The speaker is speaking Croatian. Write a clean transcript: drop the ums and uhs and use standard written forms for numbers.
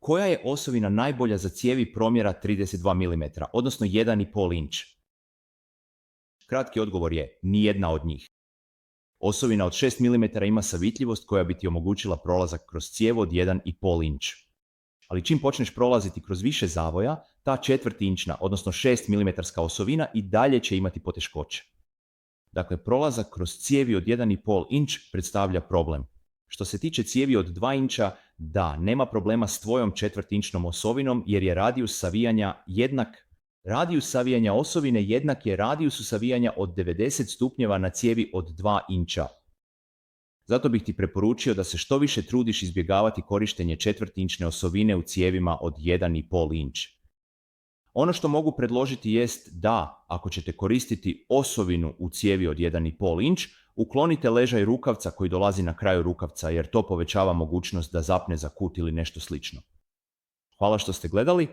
Koja je osovina najbolja za cijevi promjera 32 mm, odnosno 1,5 inč? Kratki odgovor je nijedna od njih. Osovina od 6 mm ima savitljivost koja bi ti omogućila prolazak kroz cijev od 1,5 inč. Ali čim počneš prolaziti kroz više zavoja, ta četvrtinčna, odnosno 6 mm osovina i dalje će imati poteškoće. Dakle, prolazak kroz cijevi od 1,5 inč predstavlja problem. Što se tiče cijevi od 2 inča, da, nema problema s tvojom četvrtinčnom osovinom jer je radijus savijanja jednak. Radijus savijanja osovine jednak je radijusu savijanja od 90 stupnjeva na cijevi od 2 inča. Zato bih ti preporučio da se što više trudiš izbjegavati korištenje četvrtinčne osovine u cijevima od 1,5 inč. Ono što mogu predložiti jest da, ako ćete koristiti osovinu u cijevi od 1,5 inč, uklonite ležaj rukavca koji dolazi na kraju rukavca jer to povećava mogućnost da zapne za kut ili nešto slično. Hvala što ste gledali.